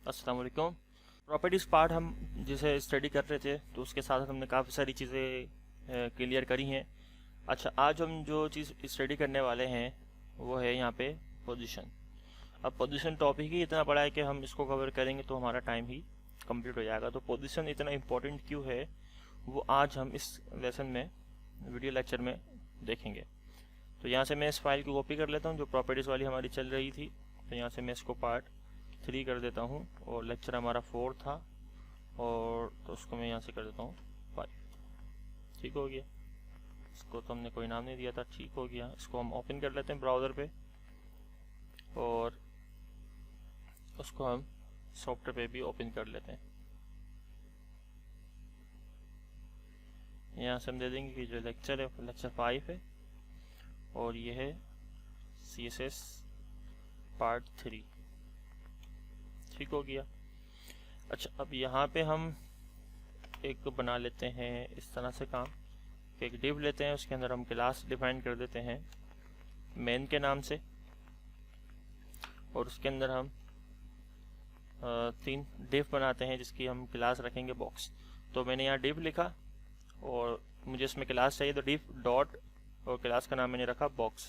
अस्सलाम वालेकुम। Properties part हम जिसे स्टडी कर रहे थे तो उसके साथ हमने काफ़ी सारी चीज़ें क्लियर करी हैं। अच्छा, आज हम जो चीज़ स्टडी करने वाले हैं वो है यहाँ पे पोजीशन। अब पोजीशन टॉपिक ही इतना बड़ा है कि हम इसको कवर करेंगे तो हमारा टाइम ही कंप्लीट हो जाएगा। तो पोजीशन इतना इम्पोर्टेंट क्यों है वो आज हम इस लेसन में वीडियो लेक्चर में देखेंगे। तो यहाँ से मैं इस फाइल की कॉपी कर लेता हूँ जो प्रॉपर्टीज़ वाली हमारी चल रही थी। तो यहाँ से मैं इसको पार्ट 3 कर देता हूँ और लेक्चर हमारा 4 था, और तो उसको मैं यहाँ से कर देता हूँ 5। ठीक हो गया। इसको तो हमने कोई नाम नहीं दिया था, ठीक हो गया। इसको हम ओपन कर लेते हैं ब्राउज़र पे और उसको हम सॉफ्टवेयर पे भी ओपन कर लेते हैं। यहाँ से हम दे देंगे कि जो लेक्चर है लेक्चर 5 है और ये है CSS पार्ट 3। ठीक हो गया। अच्छा, अब यहाँ पे हम एक बना लेते हैं इस तरह से काम कि एक डिव लेते हैं, उसके अंदर हम क्लास डिफाइन कर देते हैं मेन के नाम से, और उसके अंदर हम 3 डिव बनाते हैं जिसकी हम क्लास रखेंगे बॉक्स। तो मैंने यहाँ डिव लिखा और मुझे इसमें क्लास चाहिए, तो डिव डॉट और क्लास का नाम मैंने रखा बॉक्स,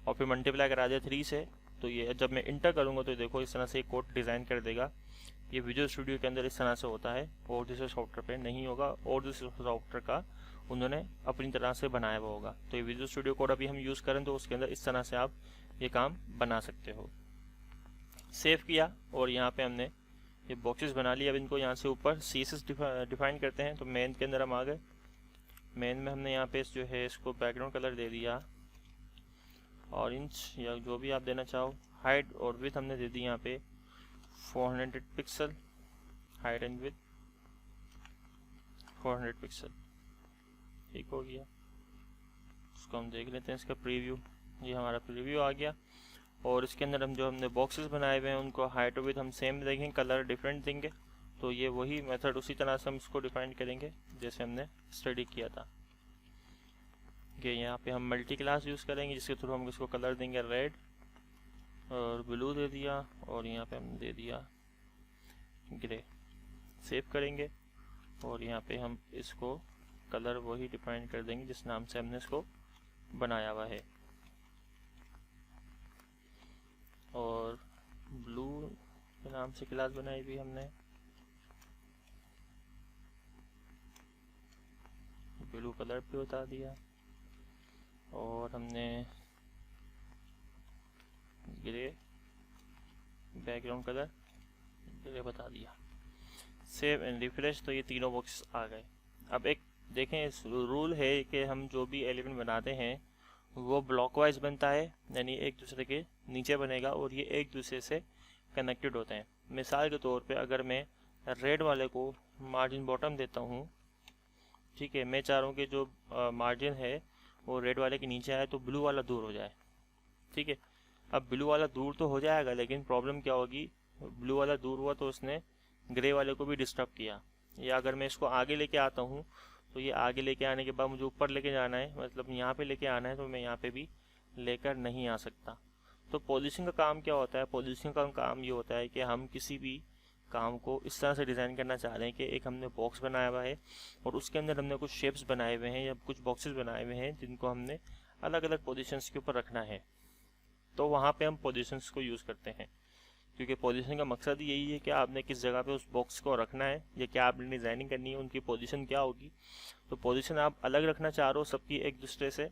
और फिर मल्टीप्लाई करा दिया 3 से। तो ये जब मैं इंटर करूँगा तो देखो इस तरह से एक कोड डिज़ाइन कर देगा। ये विजुअल स्टूडियो के अंदर इस तरह से होता है, और दूसरे सॉफ्टवेयर पे नहीं होगा, और दूसरे सॉफ्टवेयर का उन्होंने अपनी तरह से बनाया हुआ होगा। तो ये विजुअल स्टूडियो कोड अभी हम यूज़ करें तो उसके अंदर इस तरह से आप ये काम बना सकते हो। सेव किया और यहाँ पे हमने ये बॉक्सेस बना लिए। अब इनको यहाँ से ऊपर CSS डिफाइन करते हैं। तो मेन के अंदर हम आ गए। मेन में हमने यहाँ पे जो है इसको बैकग्राउंड कलर दे दिया ऑरेंज या जो भी आप देना चाहो। हाइट और विड्थ हमने दे दी यहाँ पे 400 pixel, height and width 400 pixel. ठीक हो गया। इसको हम देख लेते हैं इसका प्रीव्यू। ये हमारा प्रीव्यू आ गया, और इसके अंदर हम जो हमने बॉक्सेस बनाए हुए हैं उनको हाइट और विड्थ हम सेम देंगे, कलर डिफरेंट देंगे। तो ये वही मेथड उसी तरह से हम इसको डिफाइन करेंगे जैसे हमने स्टडी किया था कि यहाँ पे हम मल्टी क्लास यूज़ करेंगे जिसके थ्रू हम इसको कलर देंगे रेड और ब्लू दे दिया, और यहाँ पे हम दे दिया ग्रे। सेव करेंगे और यहाँ पे हम इसको कलर वही डिफाइन कर देंगे जिस नाम से हमने इसको बनाया हुआ है, और ब्लू के नाम से क्लास बनाई हुई हमने, ब्लू कलर पे बता दिया, और हमने ग्रे बैकग्राउंड कलर ग्रे बता दिया। Save and refresh. तो ये तीनों बॉक्स आ गए। अब एक देखें, इस रूल है कि हम जो भी एलिमेंट बनाते हैं वो ब्लॉकवाइज बनता है, यानी एक दूसरे के नीचे बनेगा और ये एक दूसरे से कनेक्टेड होते हैं। मिसाल के तौर पे अगर मैं रेड वाले को मार्जिन बॉटम देता हूँ, ठीक है, मैं चाह रहा हूँ कि जो मार्जिन है वो रेड वाले के नीचे आए तो ब्लू वाला दूर हो जाए। ठीक है, अब ब्लू वाला दूर तो हो जाएगा, लेकिन प्रॉब्लम क्या होगी, ब्लू वाला दूर हुआ तो उसने ग्रे वाले को भी डिस्टर्ब किया। या अगर मैं इसको आगे लेके आता हूँ तो ये आगे लेके आने के बाद मुझे ऊपर लेके जाना है, मतलब यहाँ पे लेके आना है, तो मैं यहाँ पे भी लेकर नहीं आ सकता। तो पोजीशन का काम क्या होता है, पोजीशन का काम ये होता है कि हम किसी भी काम को इस तरह से डिज़ाइन करना चाह रहे हैं कि एक हमने बॉक्स बनाया हुआ है और उसके अंदर हमने कुछ शेप्स बनाए हुए हैं या कुछ बॉक्सेस बनाए हुए हैं जिनको हमने अलग अलग पोजीशंस के ऊपर रखना है। तो वहाँ पे हम पोजीशंस को यूज़ करते हैं, क्योंकि पोजीशन का मकसद यही है कि आपने किस जगह पे उस बॉक्स को रखना है या क्या आपने डिज़ाइनिंग करनी है, उनकी पोजीशन क्या होगी। तो पोजीशन आप अलग रखना चाह रहे हो सबकी एक दूसरे से,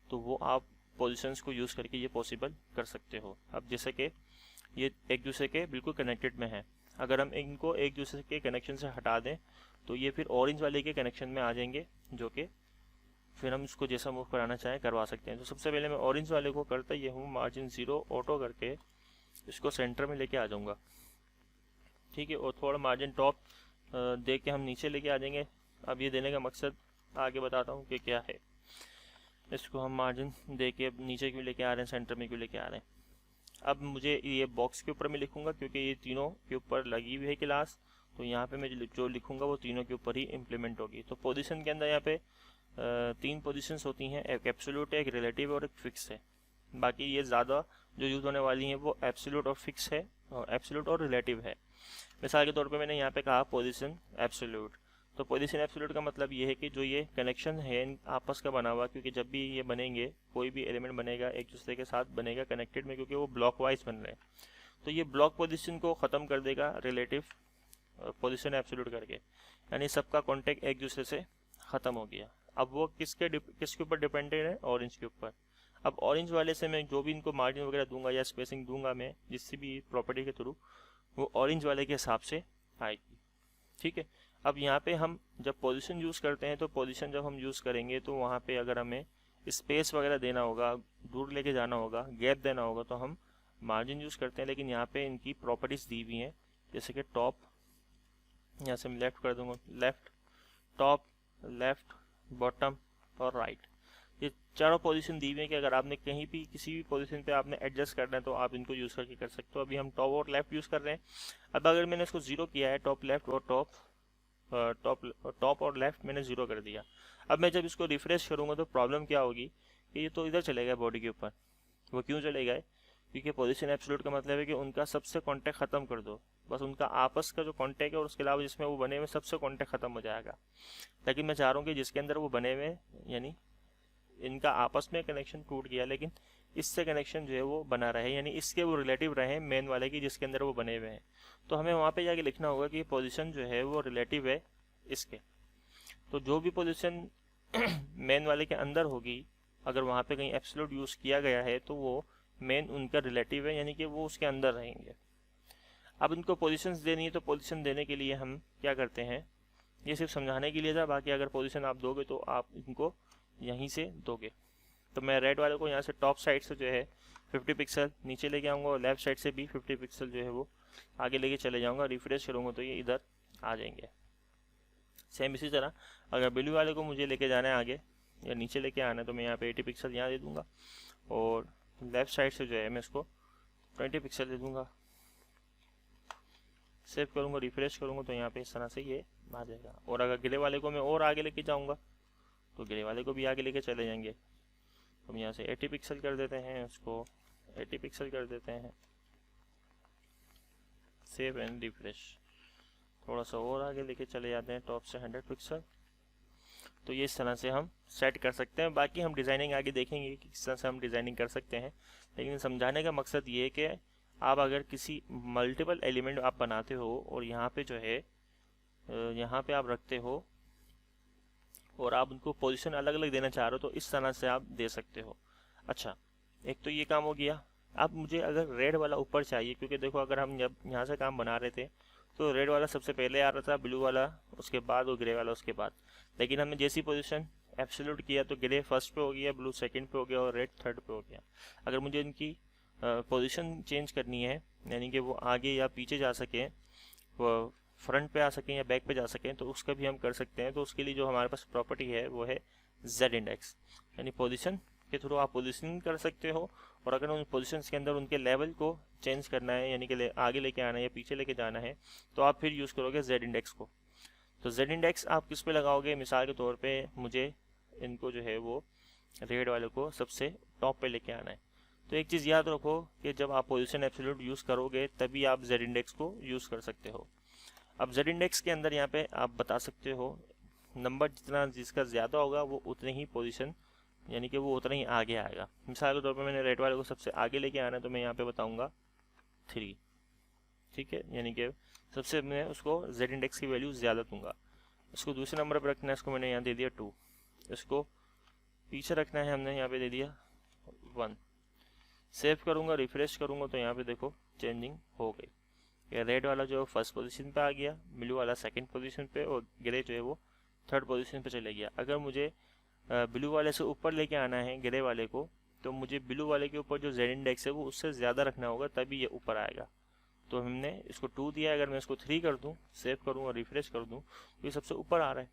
तो वो आप पोजीशंस को यूज़ करके ये पॉसिबल कर सकते हो। अब जैसे कि ये एक दूसरे के बिल्कुल कनेक्टेड में है, अगर हम इनको एक दूसरे के कनेक्शन से हटा दें तो ये फिर ऑरेंज वाले के कनेक्शन में आ जाएंगे, जो कि फिर हम इसको जैसा मूव कराना चाहें करवा सकते हैं। तो सबसे पहले मैं ऑरेंज वाले को करता ये हूँ मार्जिन 0 ऑटो करके इसको सेंटर में लेके आ जाऊँगा। ठीक है, और थोड़ा मार्जिन टॉप दे के हम नीचे लेके आ जाएंगे। अब ये देने का मकसद आगे बताता हूँ कि क्या है। इसको हम मार्जिन दे के नीचे क्यों लेके आ रहे हैं, सेंटर में क्यों लेके आ रहे हैं। अब मुझे ये बॉक्स के ऊपर मैं लिखूँगा क्योंकि ये तीनों के ऊपर लगी हुई है क्लास, तो यहाँ पे मैं जो लिखूँगा वो तीनों के ऊपर ही इम्प्लीमेंट होगी। तो पोजीशन के अंदर यहाँ पे 3 पोजीशंस होती हैं, एक एब्सोल्यूट है, एक रिलेटिव और एक फिक्स है। बाकी ये ज़्यादा जो यूज़ होने वाली हैं वो एब्सोल्यूट और फिक्स है, और एब्सोल्यूट और रिलेटिव है। मिसाल के तौर पे मैंने यहाँ पे कहा पोजीशन एब्सोल्यूट, तो पोजीशन एब्सोल्यूट का मतलब ये है कि जो ये कनेक्शन है आपस का बना हुआ, क्योंकि जब भी ये बनेंगे कोई भी एलिमेंट बनेगा एक दूसरे के साथ बनेगा कनेक्टेड में, क्योंकि वो ब्लॉक वाइज बन रहे हैं, तो ये ब्लॉक पोजीशन को ख़त्म कर देगा रिलेटिव पोजीशन एब्सोल्यूट करके, यानी सबका कॉन्टेक्ट एक दूसरे से ख़त्म हो गया। अब वो किसके ऊपर डिपेंडेंट है, ऑरेंज के ऊपर। अब ऑरेंज वाले से मैं जो भी इनको मार्जिन वगैरह दूंगा या स्पेसिंग दूंगा मैं जिससे भी प्रॉपर्टी के थ्रू, वो ऑरेंज वाले के हिसाब से आएगी। ठीक है, अब यहाँ पे हम जब पोजीशन यूज़ करते हैं तो पोजीशन जब हम यूज़ करेंगे तो वहाँ पे अगर हमें स्पेस वगैरह देना होगा, दूर लेके जाना होगा, गैप देना होगा, तो हम मार्जिन यूज़ करते हैं। लेकिन यहाँ पे इनकी प्रॉपर्टीज़ दी हुई हैं, जैसे कि टॉप, यहाँ से मैं लेफ़्ट कर दूंगा, लेफ़्ट, टॉप, लेफ़्ट, बॉटम और राइट, ये चारों पोजीशन दी हुई है कि अगर आपने कहीं भी किसी भी पोजीशन पे आपने एडजस्ट करना है तो आप इनको यूज़ करके कर सकते हो। अभी हम टॉप और लेफ़्ट यूज़ कर रहे हैं। अब अगर मैंने इसको ज़ीरो किया है, टॉप लेफ़्ट और टॉप और लेफ़्ट मैंने ज़ीरो कर दिया, अब मैं जब इसको रिफ्रेश करूँगा तो प्रॉब्लम क्या होगी कि ये तो इधर चलेगा बॉडी के ऊपर। वो क्यों चलेगा है, क्योंकि पोजीशन एब्सोल्यूट का मतलब है कि उनका सबसे कॉन्टैक्ट ख़त्म कर दो, बस उनका आपस का जो कॉन्टैक्ट है और उसके अलावा जिसमें वो बने हुए सबसे कॉन्टैक्ट ख़त्म हो जाएगा। लेकिन मैं चाह रहा हूँ कि जिसके अंदर वो बने हुए, यानी इनका आपस में कनेक्शन टूट गया लेकिन इससे कनेक्शन जो है वो बना रहे, यानी इसके वो रिलेटिव रहे मेन वाले की जिसके अंदर वो बने हुए हैं, तो हमें वहाँ पे जाके लिखना होगा कि पोजीशन जो है वो रिलेटिव है इसके। तो जो भी पोजीशन मेन वाले के अंदर होगी, अगर वहाँ पे कहीं एब्सोल्यूट यूज़ किया गया है तो वो मेन उनका रिलेटिव है, यानी कि वो उसके अंदर रहेंगे। अब इनको पोजीशंस देनी है, तो पोजीशन देने के लिए हम क्या करते हैं, ये सिर्फ समझाने के लिए था, बाकी अगर पोजीशन आप दोगे तो आप इनको यहीं से दोगे। तो मैं रेड वाले को यहाँ से टॉप साइड से जो है 50 पिक्सल नीचे लेके आऊँगा और लेफ़्ट साइड से भी 50 पिक्सल जो है वो आगे लेके चले जाऊँगा। रिफ्रेश करूँगा तो ये इधर आ जाएंगे। सेम इसी तरह अगर ब्लू वाले को मुझे लेके जाना है आगे या नीचे लेके आना है तो मैं यहाँ पे 80 पिक्सल यहाँ दे दूँगा और लेफ़्ट साइड से जो है मैं इसको 20 पिक्सल दे दूँगा। सेव करूँगा, रिफ्रेश करूँगा तो यहाँ पे इस तरह से ये आ जाएगा। और अगर ग्रे वाले को मैं और आगे लेके जाऊँगा तो ग्रे वाले को भी आगे लेके चले जाएंगे। तो हम यहाँ से 80 पिक्सल कर देते हैं, उसको 80 पिक्सल कर देते हैं, सेव एंड रिफ्रेश, थोड़ा सा और आगे लेके चले जाते हैं टॉप से 100 पिक्सल। तो ये इस तरह से हम सेट कर सकते हैं। बाकी हम डिज़ाइनिंग आगे देखेंगे कि किस तरह से हम डिज़ाइनिंग कर सकते हैं, लेकिन समझाने का मकसद ये है कि आप अगर किसी मल्टीपल एलिमेंट आप बनाते हो और यहाँ पे जो है यहाँ पे आप रखते हो और आप उनको पोजीशन अलग अलग देना चाह रहे हो तो इस तरह से आप दे सकते हो। अच्छा, एक तो ये काम हो गया। अब मुझे अगर रेड वाला ऊपर चाहिए, क्योंकि देखो अगर हम जब यहाँ से काम बना रहे थे तो रेड वाला सबसे पहले आ रहा था, ब्लू वाला उसके बाद और ग्रे वाला उसके बाद, लेकिन हमने जैसी पोजीशन एब्सोल्यूट किया तो ग्रे फर्स्ट पे हो गया, ब्लू सेकंड पे हो गया और रेड थर्ड पे हो गया। अगर मुझे इनकी पोजीशन चेंज करनी है, यानी कि वो आगे या पीछे जा सकें, वो फ्रंट पे आ सकें या बैक पे जा सकें, तो उसका भी हम कर सकते हैं। तो उसके लिए जो हमारे पास प्रॉपर्टी है वो है जेड इंडेक्स, यानी पोजीशन के थ्रू आप पोजीशनिंग कर सकते हो। और अगर उन पोजीशंस के अंदर उनके लेवल को चेंज करना है, यानी कि आगे लेके आना है या पीछे लेके जाना है, तो आप फिर यूज़ करोगे जेड इंडेक्स को। तो जेड इंडेक्स आप किस पे लगाओगे, मिसाल के तौर पे मुझे इनको जो है वो रेड वाले को सबसे टॉप पे लेके आना है। तो एक चीज़ याद रखो कि जब आप पोजीशन एब्सोल्यूट यूज़ करोगे तभी आप जेड इंडेक्स को यूज़ कर सकते हो। अब जेड इंडेक्स के अंदर यहाँ पे आप बता सकते हो नंबर जितना जिसका ज़्यादा होगा वो उतने ही पोजीशन, यानी कि वो उतना ही आगे आएगा। मिसाल के तौर पे मैंने रेड वाले को सबसे आगे लेके आना है तो मैं यहाँ पे बताऊँगा 3, ठीक है, यानी कि सबसे मैं उसको जेड इंडेक्स की वैल्यू ज़्यादा दूंगा। इसको दूसरे नंबर पर रखना है, इसको मैंने यहाँ दे दिया 2, इसको पीछे रखना है, हमने यहाँ पे दे दिया 1। सेव करूँगा, रिफ्रेश करूँगा तो यहाँ पे देखो चेंजिंग हो गई। ये रेड वाला जो फर्स्ट पोजीशन पे आ गया, ब्लू वाला सेकंड पोजीशन पे और ग्रे जो है वो थर्ड पोजीशन पे चले गया। अगर मुझे ब्लू वाले से ऊपर लेके आना है ग्रे वाले को, तो मुझे ब्लू वाले के ऊपर जो जेड इंडेक्स है वो उससे ज़्यादा रखना होगा, तभी ये ऊपर आएगा। तो हमने इसको 2 दिया, अगर मैं इसको 3 कर दूँ, सेव करूँ और रिफ्रेश कर दूँ तो ये सबसे ऊपर आ रहा है।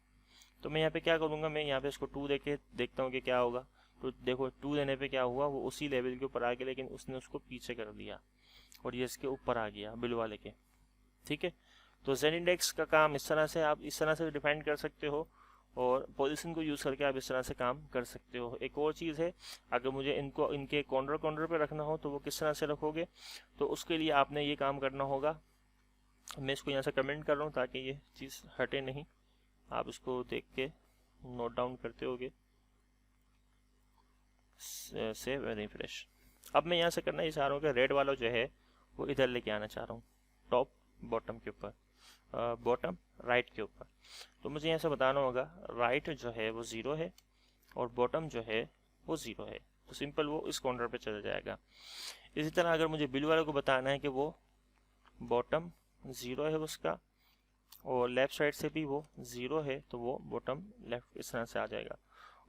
तो मैं यहाँ पे क्या करूँगा, मैं यहाँ पे इसको 2 दे के देखता हूँ कि क्या होगा। तो देखो 2 देने पे क्या हुआ, वो उसी लेवल के ऊपर आ गया, लेकिन उसने उसको पीछे कर दिया और ये इसके ऊपर आ गया ब्लू वाले के। ठीक है, तो जेड इंडेक्स का काम इस तरह से आप इस तरह से डिफाइन कर सकते हो और पोजीशन को यूज़ करके आप इस तरह से काम कर सकते हो। एक और चीज़ है, अगर मुझे इनको इनके कॉर्नर पे रखना हो तो वो किस तरह से रखोगे, तो उसके लिए आपने ये काम करना होगा मैं इसको यहाँ से कमेंट कर रहा हूँ ताकि ये चीज़ हटे नहीं, आप इसको देख के नोट डाउन करते होगे। Save and refresh. अब मैं यहाँ से करना ये चाह रहा हूँ कि रेड वाला जो है वो इधर लेके आना चाह रहा हूँ, टॉप बॉटम के ऊपर, बॉटम राइट के ऊपर। तो मुझे यहाँ से बताना होगा राइट जो है वो 0 है और बॉटम जो है वो 0 है, तो सिंपल वो इस कॉर्नर पे चला जाएगा। इसी तरह अगर मुझे ब्लू वाले को बताना है कि वो बॉटम 0 है उसका और लेफ़्ट साइड से भी वो 0 है, तो वो बॉटम लेफ़्ट इस तरह से आ जाएगा।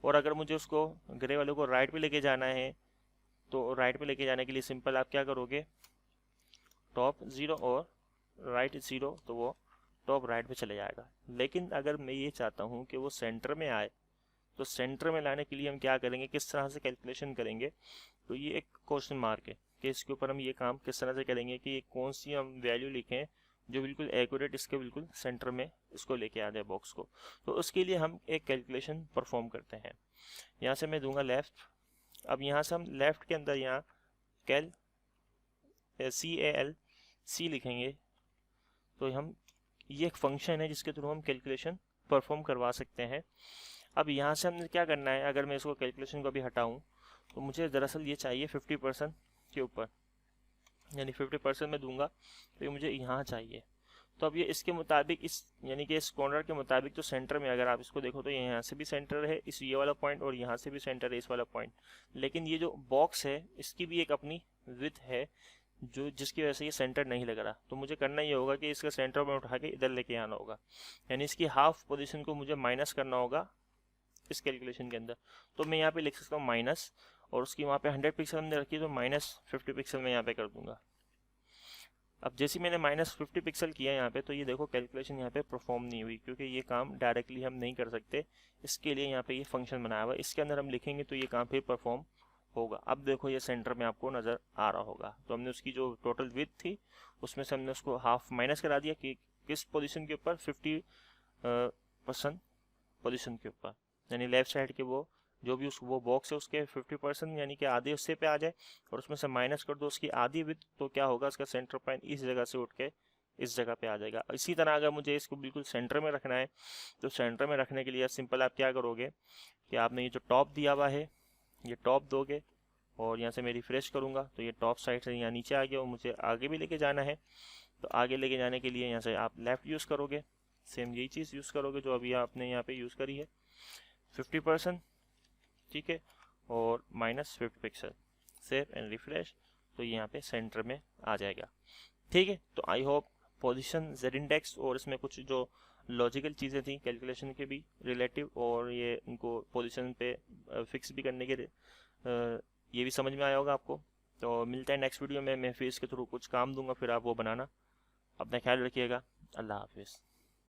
और अगर मुझे उसको ग्रे वाले को राइट पे लेके जाना है, तो राइट पे लेके जाने के लिए सिंपल आप क्या करोगे, टॉप 0 और राइट 0, तो वो टॉप राइट पे चले जाएगा। लेकिन अगर मैं ये चाहता हूँ कि वो सेंटर में आए, तो सेंटर में लाने के लिए हम क्या करेंगे, किस तरह से कैलकुलेशन करेंगे, तो ये एक क्वेश्चन मार्क है कि इसके ऊपर हम ये काम किस तरह से करेंगे कि कौन सी हम वैल्यू लिखें जो बिल्कुल एक्यूरेट इसके बिल्कुल सेंटर में इसको लेके आ जाए बॉक्स को। तो उसके लिए हम एक कैलकुलेशन परफॉर्म करते हैं। यहाँ से मैं दूंगा लेफ़्ट। अब यहाँ से हम लेफ़्ट के अंदर यहाँ कैल CALC लिखेंगे, तो हम ये एक फंक्शन है जिसके थ्रू हम कैलकुलेशन परफॉर्म करवा सकते हैं। अब यहाँ से हमने क्या करना है, अगर मैं इसको कैलकुलेशन को अभी हटाऊँ तो मुझे दरअसल ये चाहिए 50% के ऊपर, यानी 50% में दूंगा तो ये मुझे यहाँ चाहिए। तो अब ये इसके मुताबिक इस यानी कि इस कॉर्नर के मुताबिक तो सेंटर में अगर आप इसको देखो तो यहाँ से भी सेंटर है इस ये वाला पॉइंट और यहाँ से भी सेंटर है इस वाला पॉइंट। लेकिन ये जो बॉक्स है इसकी भी एक अपनी विड्थ है जो जिसकी वजह से ये सेंटर नहीं लग रहा। तो मुझे करना ये होगा कि इसका सेंटर में उठा के इधर लेके आना होगा, यानी इसकी हाफ पोजीशन को मुझे माइनस करना होगा इस कैलकुलेशन के अंदर। तो मैं यहाँ पे लिख सकता हूँ माइनस, और उसकी वहाँ पे 100 पिक्सल हमने रखी तो -50 पिक्सल मैं यहाँ पे कर दूंगा। अब जैसे मैंने -50 पिक्सल किया यहाँ पे, तो ये देखो कैलकुलेशन यहाँ पे परफॉर्म नहीं हुई, क्योंकि ये काम डायरेक्टली हम नहीं कर सकते, इसके लिए यहाँ पे ये फंक्शन बनाया हुआ है, इसके अंदर हम लिखेंगे तो ये काम फिर परफॉर्म होगा। अब देखो ये सेंटर में आपको नज़र आ रहा होगा। तो हमने उसकी जो टोटल विड्थ थी उसमें से हमने उसको हाफ माइनस करा दिया कि किस पोजीशन के ऊपर, 50% पोजीशन के ऊपर, यानी लेफ्ट साइड के वो जो भी वो बॉक्स है उसके 50% यानी कि आधे हिस्से पे आ जाए, और उसमें से माइनस कर दो उसकी आधी विड्थ, तो क्या होगा उसका सेंटर पॉइंट इस जगह से उठ के इस जगह पे आ जाएगा। इसी तरह अगर मुझे इसको बिल्कुल सेंटर में रखना है, तो सेंटर में रखने के लिए सिंपल आप क्या करोगे कि आपने ये जो टॉप दिया हुआ है ये टॉप दोगे, और यहाँ से मैं रिफ्रेश करूँगा तो ये टॉप साइड से यहाँ नीचे आ गया, और मुझे आगे भी लेके जाना है। तो आगे लेके जाने के लिए यहाँ से आप लेफ़्ट यूज़ करोगे, सेम यही चीज़ यूज़ करोगे जो अभी आपने यहाँ पे यूज़ करी है, 50%, ठीक है, और -50 पिक्सल, सेव एंड रिफ्रेश, तो ये यहाँ पे सेंटर में आ जाएगा। ठीक है, तो I hope position, Z index और इसमें कुछ जो लॉजिकल चीज़ें थी कैलकुलेशन के भी रिलेटिव, और ये इनको पोजीशन पे फिक्स भी करने के ये भी समझ में आया होगा आपको। तो मिलता है नेक्स्ट वीडियो में, मैं फिर इसके थ्रू कुछ काम दूंगा, फिर आप वो बनाना। अपना ख्याल रखिएगा। अल्लाह हाफिज़।